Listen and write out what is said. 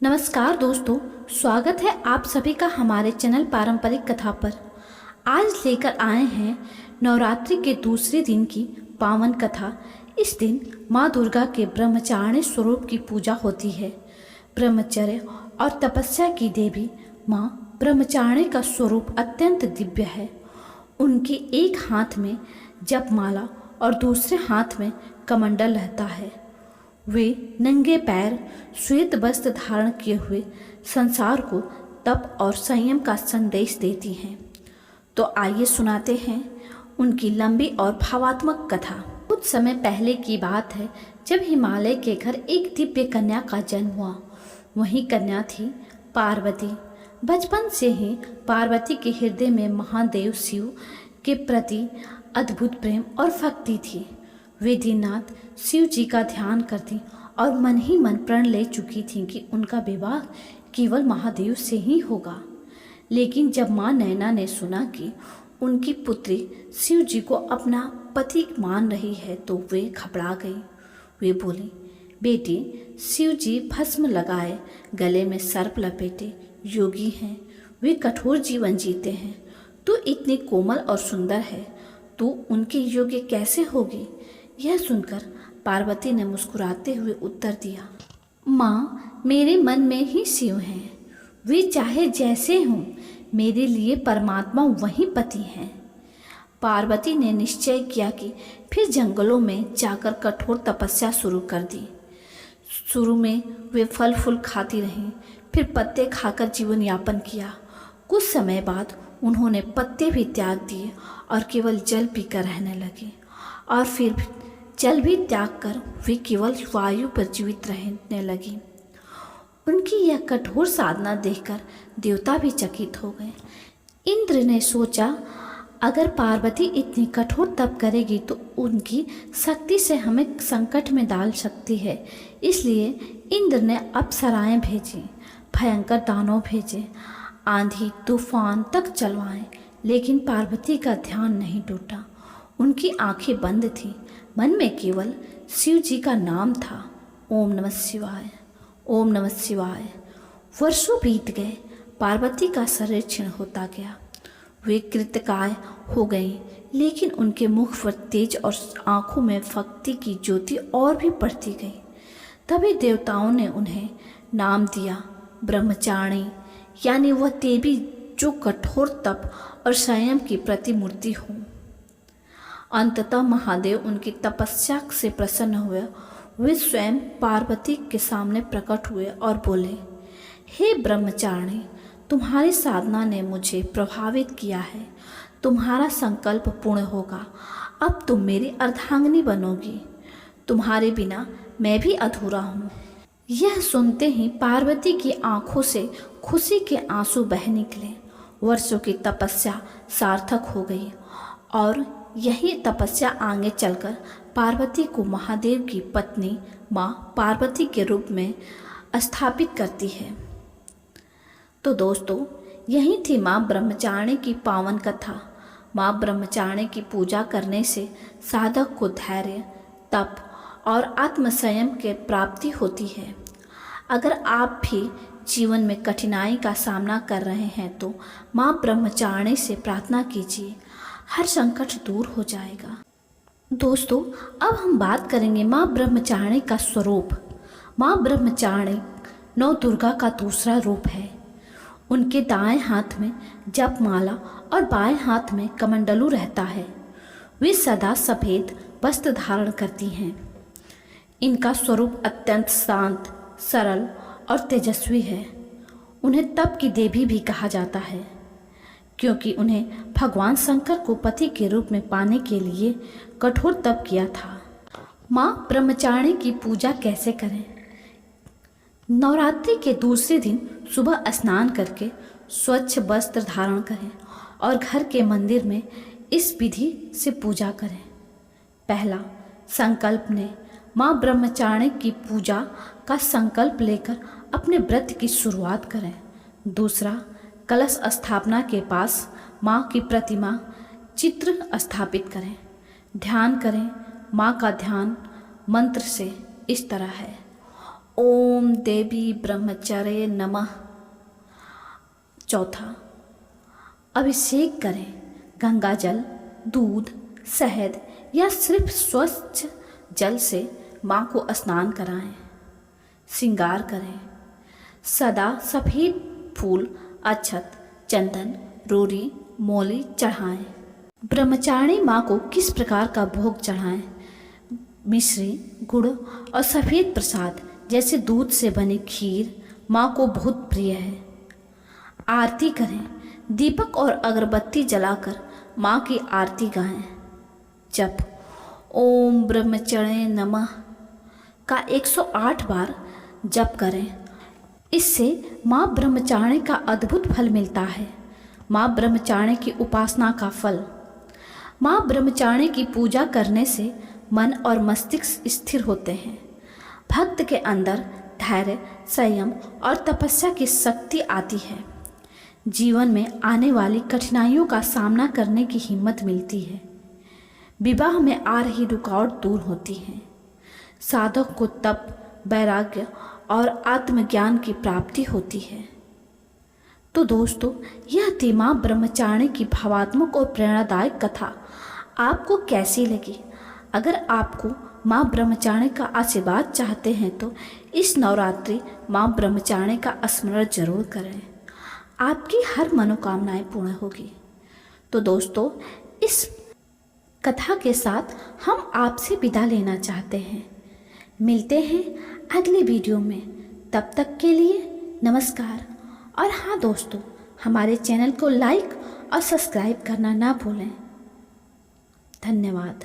नमस्कार दोस्तों, स्वागत है आप सभी का हमारे चैनल पारंपरिक कथा पर। आज लेकर आए हैं नवरात्रि के दूसरे दिन की पावन कथा। इस दिन माँ दुर्गा के ब्रह्मचारिणी स्वरूप की पूजा होती है। ब्रह्मचर्य और तपस्या की देवी माँ ब्रह्मचारिणी का स्वरूप अत्यंत दिव्य है। उनके एक हाथ में जपमाला और दूसरे हाथ में कमंडल रहता है। वे नंगे पैर श्वेत वस्त्र धारण किए हुए संसार को तप और संयम का संदेश देती हैं। तो आइए सुनाते हैं उनकी लंबी और भावात्मक कथा। कुछ समय पहले की बात है, जब हिमालय के घर एक दिव्य कन्या का जन्म हुआ। वही कन्या थी पार्वती। बचपन से ही पार्वती के हृदय में महादेव शिव के प्रति अद्भुत प्रेम और भक्ति थी। वे दिन रात शिव जी का ध्यान करती और मन ही मन प्रण ले चुकी थीं कि उनका विवाह केवल महादेव से ही होगा। लेकिन जब माँ नैना ने सुना कि उनकी पुत्री शिव जी को अपना पति मान रही है तो वे घबरा गई। वे बोली, बेटी, शिव जी भस्म लगाए, गले में सर्प लपेटे योगी हैं। वे कठोर जीवन जीते हैं। तू इतनी कोमल और सुंदर है, तू उनके योग्य कैसे होगी? यह सुनकर पार्वती ने मुस्कुराते हुए उत्तर दिया, माँ, मेरे मन में ही शिव हैं। वे चाहे जैसे हों, मेरे लिए परमात्मा वही पति हैं। पार्वती ने निश्चय किया कि फिर जंगलों में जाकर कठोर तपस्या शुरू कर दी। शुरू में वे फल फूल खाती रहीं, फिर पत्ते खाकर जीवन यापन किया। कुछ समय बाद उन्होंने पत्ते भी त्याग दिए और केवल जल पीकर रहने लगे। और फिर जल भी त्याग कर वे केवल वायु पर जीवित रहने लगी। उनकी यह कठोर साधना देखकर देवता भी चकित हो गए। इंद्र ने सोचा, अगर पार्वती इतनी कठोर तप करेगी तो उनकी शक्ति से हमें संकट में डाल सकती है। इसलिए इंद्र ने अप्सराएं भेजी, भयंकर दानव भेजे, आंधी तूफान तक चलवाएं, लेकिन पार्वती का ध्यान नहीं टूटा। उनकी आंखें बंद थीं, मन में केवल शिव जी का नाम था, ओम नमः शिवाय, ओम नमः शिवाय। वर्षों बीत गए, पार्वती का शरीर क्षीण होता गया। वे कृतकाय हो गईं, लेकिन उनके मुख पर तेज और आंखों में भक्ति की ज्योति और भी बढ़ती गई। तभी देवताओं ने उन्हें नाम दिया ब्रह्मचारिणी, यानी वह देवी जो कठोर तप और संयम की प्रतिमूर्ति हो। अंततः महादेव उनकी तपस्या से प्रसन्न हुए। वे स्वयं पार्वती के सामने प्रकट हुए और बोले, हे ब्रह्मचारिणी, तुम्हारी साधना ने मुझे प्रभावित किया है। तुम्हारा संकल्प पूर्ण होगा। अब तुम मेरी अर्धांगिनी बनोगी। तुम्हारे बिना मैं भी अधूरा हूँ। यह सुनते ही पार्वती की आंखों से खुशी के आंसू बह निकले। वर्षों की तपस्या सार्थक हो गई और यही तपस्या आगे चलकर पार्वती को महादेव की पत्नी माँ पार्वती के रूप में स्थापित करती है। तो दोस्तों, यही थी माँ ब्रह्मचारिणी की पावन कथा। माँ ब्रह्मचारिणी की पूजा करने से साधक को धैर्य, तप और आत्मसंयम के प्राप्ति होती है। अगर आप भी जीवन में कठिनाई का सामना कर रहे हैं तो माँ ब्रह्मचारिणी से प्रार्थना कीजिए, हर संकट दूर हो जाएगा। दोस्तों, अब हम बात करेंगे माँ ब्रह्मचारिणी का स्वरूप। माँ ब्रह्मचारिणी नौ दुर्गा का दूसरा रूप है। उनके दाएं हाथ में जपमाला और बाएं हाथ में कमंडलू रहता है। वे सदा सफ़ेद वस्त्र धारण करती हैं। इनका स्वरूप अत्यंत शांत, सरल और तेजस्वी है। उन्हें तप की देवी भी कहा जाता है, क्योंकि उन्हें भगवान शंकर को पति के रूप में पाने के लिए कठोर तप किया था। माँ ब्रह्मचारिणी की पूजा कैसे करें? नवरात्रि के दूसरे दिन सुबह स्नान करके स्वच्छ वस्त्र धारण करें और घर के मंदिर में इस विधि से पूजा करें। पहला, संकल्प ने माँ ब्रह्मचारिणी की पूजा का संकल्प लेकर अपने व्रत की शुरुआत करें। दूसरा, कलश स्थापना के पास माँ की प्रतिमा चित्र स्थापित करें। ध्यान करें। माँ का ध्यान मंत्र से इस तरह है, ओम देवी ब्रह्मचर्य नमः। चौथा, अभिषेक करें। गंगा जल, दूध, शहद या सिर्फ स्वच्छ जल से माँ को स्नान कराएं। श्रृंगार करें। सदा सफ़ेद फूल, अक्षत, चंदन, रोरी, मौली चढ़ाएं। ब्रह्मचारिणी माँ को किस प्रकार का भोग चढ़ाएं? मिश्री, गुड़ और सफ़ेद प्रसाद जैसे दूध से बनी खीर माँ को बहुत प्रिय है। आरती करें। दीपक और अगरबत्ती जलाकर माँ की आरती गाएं। जप ओम ब्रह्मचर्य नमः का 108 बार जप करें। इससे माँ ब्रह्मचारिणी का अद्भुत फल मिलता है। माँ ब्रह्मचारिणी की उपासना का फल। माँ ब्रह्मचारिणी की पूजा करने से मन और मस्तिष्क स्थिर होते हैं। भक्त के अंदर धैर्य, संयम और तपस्या की शक्ति आती है। जीवन में आने वाली कठिनाइयों का सामना करने की हिम्मत मिलती है। विवाह में आ रही रुकावट दूर होती है। साधक को तप, वैराग्य और आत्मज्ञान की प्राप्ति होती है। तो दोस्तों, यह थी माँ ब्रह्मचारिणी की भावात्मक और प्रेरणादायक कथा। आपको कैसी लगी? अगर आपको माँ ब्रह्मचारिणी का आशीर्वाद चाहते हैं तो इस नवरात्रि माँ ब्रह्मचारिणी का स्मरण जरूर करें। आपकी हर मनोकामनाएं पूर्ण होगी। तो दोस्तों, इस कथा के साथ हम आपसे विदा लेना चाहते हैं। मिलते हैं अगले वीडियो में। तब तक के लिए नमस्कार। और हाँ दोस्तों, हमारे चैनल को लाइक और सब्सक्राइब करना ना भूलें। धन्यवाद।